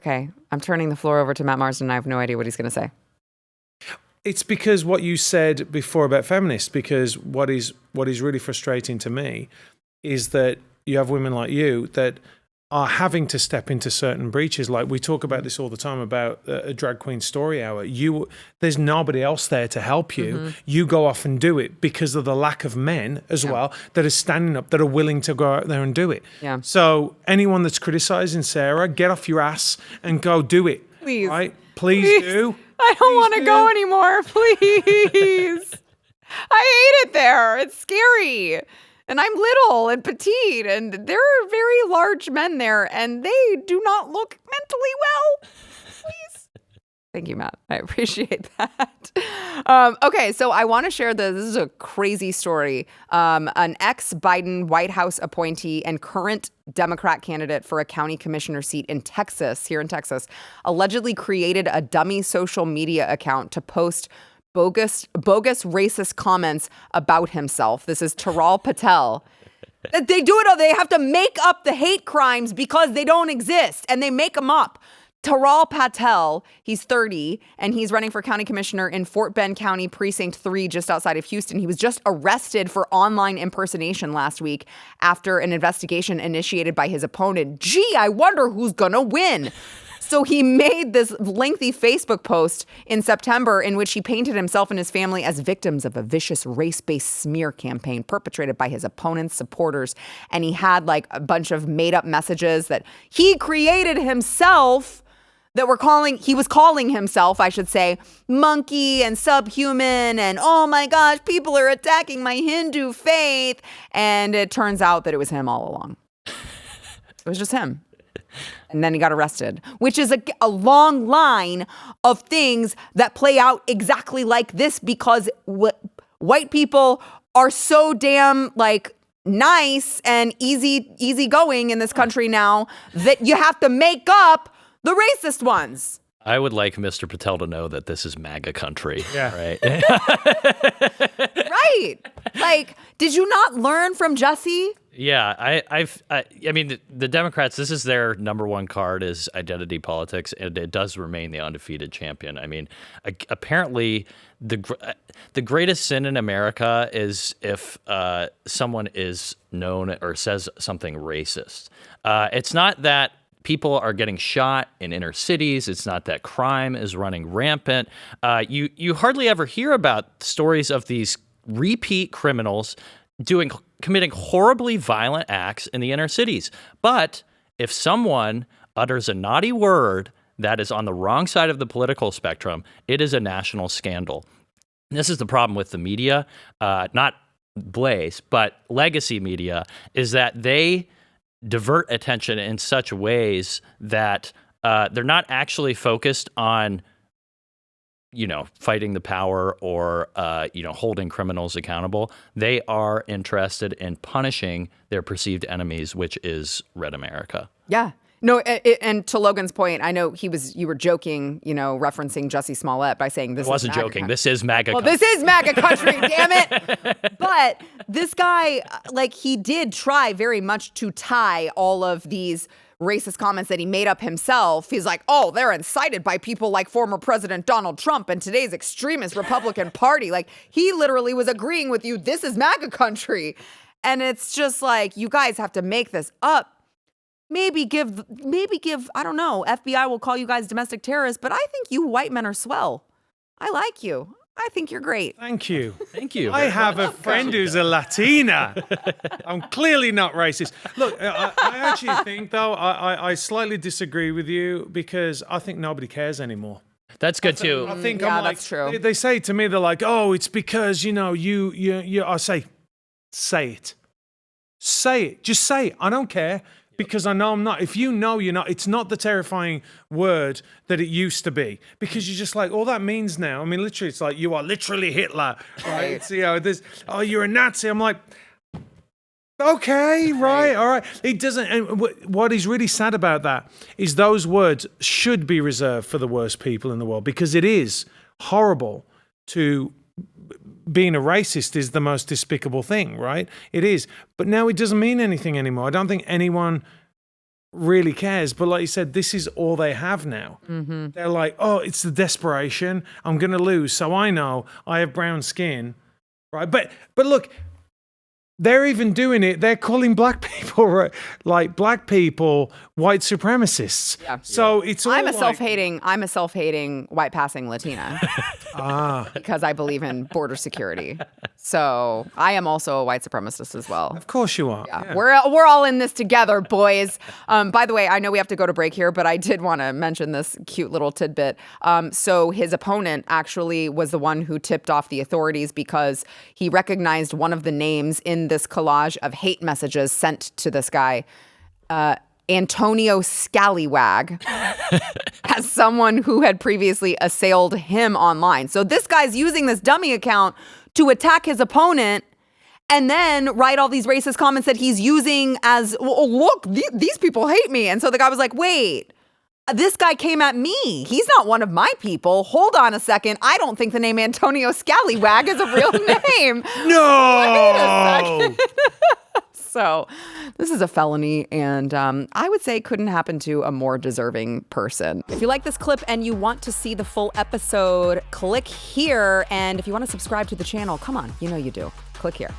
Okay, I'm turning the floor over to Matt Marsden. I have no idea what he's going to say. It's because what you said before about feminists, because what is really frustrating to me is that you have women like you that are having to step into certain breaches. Like we talk about this all the time about a drag queen story hour. There's nobody else there to help you. Mm-hmm. You go off and do it because of the lack of men as well that are standing up, that are willing to go out there and do it. Yeah. So anyone that's criticizing Sarah, get off your ass and go do it. Please. Right? Please do. I don't want to go anymore, please. I hate it there. It's scary. And I'm little and petite, and there are very large men there, and they do not look mentally well. Please. Thank you, Matt. I appreciate that. Okay, so I want to share this. This is a crazy story. An ex-Biden White House appointee and current Democrat candidate for a county commissioner seat in Texas, here in Texas, allegedly created a dummy social media account to post bogus racist comments about himself. This is Taral Patel. They do it. They have to make up the hate crimes because they don't exist, and they make them up. Taral Patel, he's 30, and he's running for county commissioner in Fort Bend County, Precinct 3, just outside of Houston. He was just arrested for online impersonation last week after an investigation initiated by his opponent. Gee, I wonder who's gonna win. So he made this lengthy Facebook post in September in which he painted himself and his family as victims of a vicious race-based smear campaign perpetrated by his opponent's supporters. And he had like a bunch of made-up messages that he created himself that he was calling himself, I should say, monkey and subhuman and, oh my gosh, people are attacking my Hindu faith. And it turns out that it was him all along. It was just him. And then he got arrested, which is a long line of things that play out exactly like this because white people are so damn like nice and easygoing in this country now that you have to make up the racist ones. I would like Mr. Patel to know that this is MAGA country. Yeah. Right. Right. Like, did you not learn from Jesse? Yeah, I mean, the Democrats, this is their number one card is identity politics, and it does remain the undefeated champion. I mean, apparently the greatest sin in America is if someone is known or says something racist. It's not that people are getting shot in inner cities. It's not that crime is running rampant. You hardly ever hear about stories of these repeat criminals committing horribly violent acts in the inner cities. But if someone utters a naughty word that is on the wrong side of the political spectrum, it is a national scandal. And this is the problem with the media, not Blaze, but legacy media, is that they divert attention in such ways that they're not actually focused on fighting the power or, holding criminals accountable. They are interested in punishing their perceived enemies, which is Red America. Yeah. No, and to Logan's point, I know you were joking, referencing Jussie Smollett by saying this. I wasn't joking. This is MAGA country. Well, this is MAGA country, damn it. But this guy, he did try very much to tie all of these racist comments that he made up himself. He's like, oh, they're incited by people like former President Donald Trump and today's extremist Republican Party. Like, he literally was agreeing with you. This is MAGA country. And it's just like, you guys have to make this up. Maybe give, I don't know, FBI will call you guys domestic terrorists, but I think you white men are swell. I like you. I think you're great. Thank you. Thank you. I have a friend who's a Latina. I'm clearly not racist. Look, I actually think, though, I slightly disagree with you because I think nobody cares anymore. That's good, too. I think that's true. They say to me, they're like, oh, it's because, I say it. Say it. Just say it. I don't care. Because I know I'm not. If you know you're not, it's not the terrifying word that it used to be. Because you're just like, all that means now. I mean, literally, it's like, you are literally Hitler, right? So, you're a Nazi. I'm like, okay, right, all right. It doesn't, and what is really sad about that is those words should be reserved for the worst people in the world. Because it is horrible to being a racist is the most despicable thing, right? It is. But now it doesn't mean anything anymore. I don't think anyone really cares. But like you said, this is all they have now. They're like, oh, it's the desperation. I'm going to lose. So I know I have brown skin, right? But look, they're even doing it. They're calling black people, right? Like black people, white supremacists. Yeah. So it's all I'm a like, self-hating white passing Latina because I believe in border security. So I am also a white supremacist as well. Of course you are. Yeah. We're all in this together, boys. By the way, I know we have to go to break here, but I did want to mention this cute little tidbit. So his opponent actually was the one who tipped off the authorities because he recognized one of the names in this collage of hate messages sent to this guy, Antonio Scallywag, as someone who had previously assailed him online. So this guy's using this dummy account to attack his opponent and then write all these racist comments that he's using as, oh, look, these people hate me. And so the guy was like, wait, this guy came at me. He's not one of my people. Hold on a second. I don't think the name Antonio Scallywag is a real name. No! Wait a second. So this is a felony, and I would say couldn't happen to a more deserving person. If you like this clip and you want to see the full episode, click here. And if you want to subscribe to the channel, come on, you know you do. Click here.